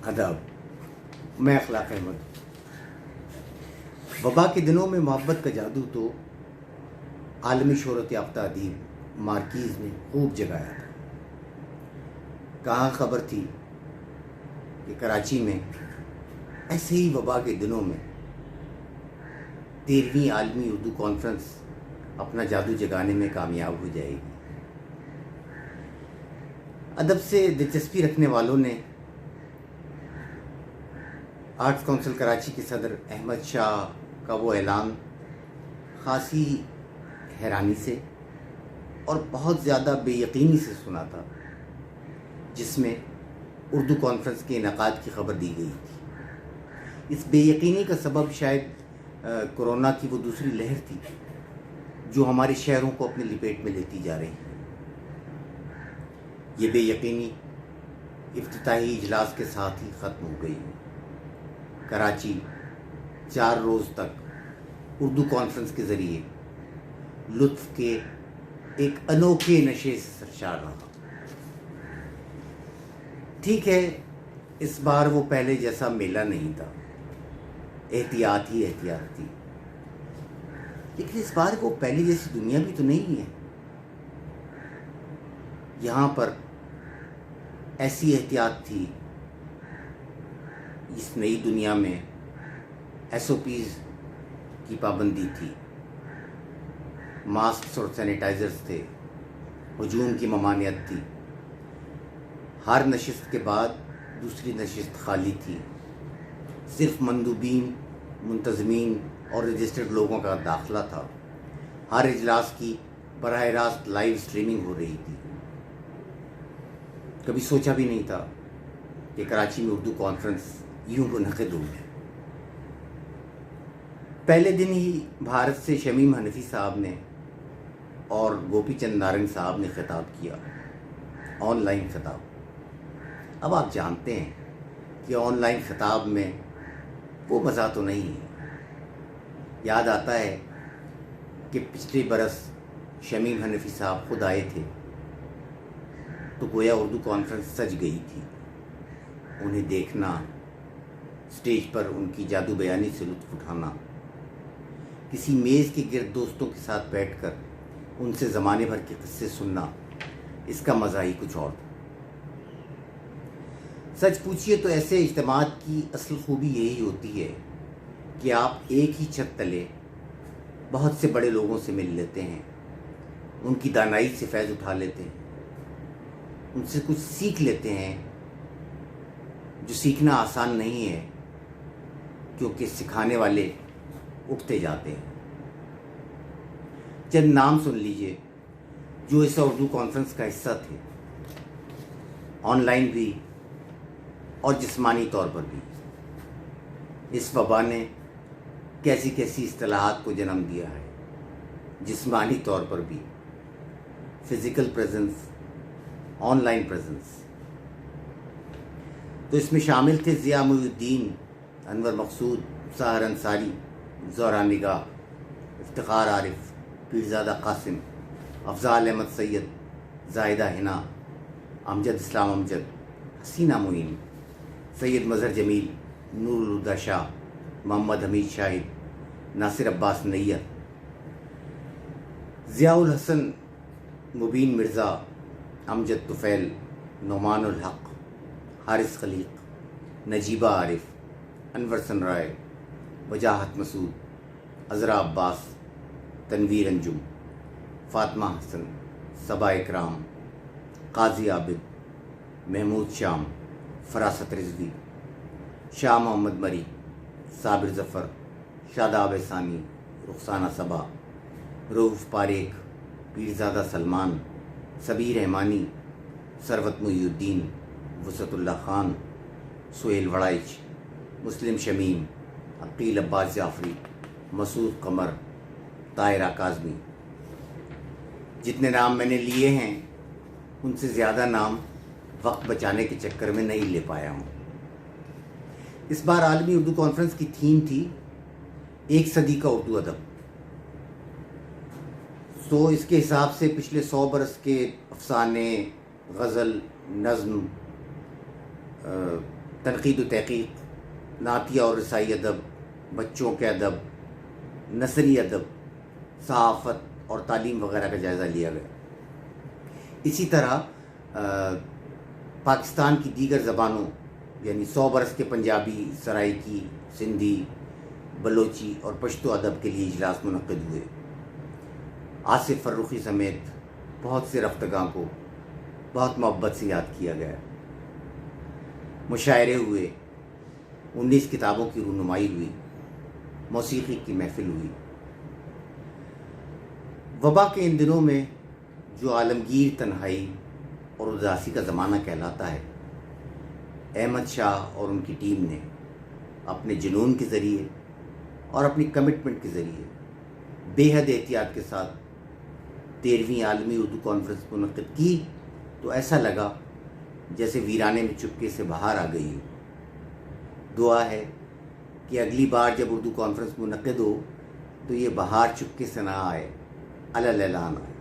آداب، میں اخلاق احمد۔ وبا کے دنوں میں محبت کا جادو تو عالمی شہرت یافتہ ادیب مارکیز نے خوب جگایا تھا۔ کہاں خبر تھی کہ کراچی میں ایسے ہی وبا کے دنوں میں 13ویں عالمی اردو کانفرنس اپنا جادو جگانے میں کامیاب ہو جائے گی۔ ادب سے دلچسپی رکھنے والوں نے آرٹس کونسل کراچی کے صدر احمد شاہ کا وہ اعلان خاصی حیرانی سے اور بہت زیادہ بے یقینی سے سنا تھا، جس میں اردو کانفرنس کے انعقاد کی خبر دی گئی تھی۔ اس بے یقینی کا سبب شاید کورونا کی وہ دوسری لہر تھی جو ہمارے شہروں کو اپنے لپیٹ میں لیتی جا رہی ہے۔ یہ بے یقینی افتتاحی اجلاس کے ساتھ ہی ختم ہو گئی۔ کراچی 4 روز تک اردو کانفرنس کے ذریعے لطف کے ایک انوکھے نشے سے سرشار رہا۔ ٹھیک ہے، اس بار وہ پہلے جیسا میلہ نہیں تھا، احتیاط ہی احتیاط تھی، لیکن اس بار وہ پہلے جیسی دنیا بھی تو نہیں ہے۔ یہاں پر ایسی احتیاط تھی، اس نئی دنیا میں SOPs کی پابندی تھی، ماسکس اور سینیٹائزرز تھے، ہجوم کی ممانعت تھی، ہر نشست کے بعد دوسری نشست خالی تھی، صرف مندوبین، منتظمین اور رجسٹرڈ لوگوں کا داخلہ تھا، ہر اجلاس کی براہ راست لائیو سٹریمنگ ہو رہی تھی۔ کبھی سوچا بھی نہیں تھا کہ کراچی میں اردو کانفرنس یوں منعقد ہوگی۔ پہلے دن ہی بھارت سے شمیم حنفی صاحب نے اور گوپی چند نارنگ صاحب نے خطاب کیا، آن لائن خطاب۔ اب آپ جانتے ہیں کہ آن لائن خطاب میں وہ مزہ تو نہیں ہے۔ یاد آتا ہے کہ پچھلے برس شمیم حنفی صاحب خود آئے تھے تو گویا اردو کانفرنس سج گئی تھی۔ انہیں دیکھنا، اسٹیج پر ان کی جادو بیانی سے لطف اٹھانا، کسی میز کے گرد دوستوں کے ساتھ بیٹھ کر ان سے زمانے بھر کے قصے سننا، اس کا مزہ ہی کچھ اور تھا۔ سچ پوچھیے تو ایسے اجتماعات کی اصل خوبی یہی ہوتی ہے کہ آپ ایک ہی چھت تلے بہت سے بڑے لوگوں سے مل لیتے ہیں، ان کی دانائی سے فیض اٹھا لیتے ہیں، ان سے کچھ سیکھ لیتے ہیں، جو سیکھنا آسان نہیں ہے کیونکہ سکھانے والے اٹھتے جاتے ہیں۔ چند نام سن لیجئے جو اس اردو کانفرنس کا حصہ تھے، آن لائن بھی اور جسمانی طور پر بھی۔ اس وبا نے کیسی کیسی اصطلاحات کو جنم دیا ہے، جسمانی طور پر بھی، physical presence, on line presence. تو اس میں شامل تھے ضیاء محی الدین، انور مقصود، سحر انصاری، زہرا نگار، افتخار عارف، پیرزادہ قاسم، افضال احمد سید، زاہدہ حنا، امجد اسلام امجد، حسینہ معین، سید مظہر جمیل، نور الہدیٰ شاہ، محمد حمید شاہد، ناصر عباس نیّر، ضیاء الحسن، مبین مرزا، امجد طفیل، نعمان الحق، حارث خلیق، نجیبہ عارف، انور سن رائے، وجاہت مسعود، عذرا عباس، تنویر انجم، فاطمہ حسن، صبا اکرام، قاضی عابد، محمود شام، فراست رضوی، شاہ محمد مری، صابر ظفر، شاداب احسانی، رخسانہ صبا، رؤوف پاریکھ، پیرزادہ سلمان، سبیر رحمانی، ثروت محی الدین، وسعت اللہ خان، سہیل وڑائچ، مسلم شمیم، عقیل عباس جعفری، مسعود قمر، طاہرہ کاظمی۔ جتنے نام میں نے لیے ہیں ان سے زیادہ نام وقت بچانے کے چکر میں نہیں لے پایا ہوں۔ اس بار عالمی اردو کانفرنس کی تھیم تھی 1 صدی کا اردو ادب۔ تو اس کے حساب سے پچھلے 100 برس کے افسانے، غزل، نظم، تنقید و تحقیق، نعتیہ اور رسائی ادب، بچوں کے ادب، نثری ادب، صحافت اور تعلیم وغیرہ کا جائزہ لیا گیا۔ اسی طرح پاکستان کی دیگر زبانوں یعنی 100 برس کے پنجابی، سرائکی، سندھی، بلوچی اور پشتو ادب کے لیے اجلاس منعقد ہوئے۔ آصف فرخی سمیت بہت سے رفتگاں کو بہت محبت سے یاد کیا گیا۔ مشاعرے ہوئے، 19 کتابوں کی رونمائی ہوئی، موسیقی کی محفل ہوئی۔ وبا کے ان دنوں میں جو عالمگیر تنہائی اور اداسی کا زمانہ کہلاتا ہے، احمد شاہ اور ان کی ٹیم نے اپنے جنون کے ذریعے اور اپنی کمٹمنٹ کے ذریعے بے حد احتیاط کے ساتھ 13ویں عالمی اردو کانفرنس منعقد کی تو ایسا لگا جیسے ویرانے میں چپکے سے بہار آ گئی ہو۔ دعا ہے کہ اگلی بار جب اردو کانفرنس منعقد ہو تو یہ بہار چپکے سے نہ آئے، الاعلان آئے۔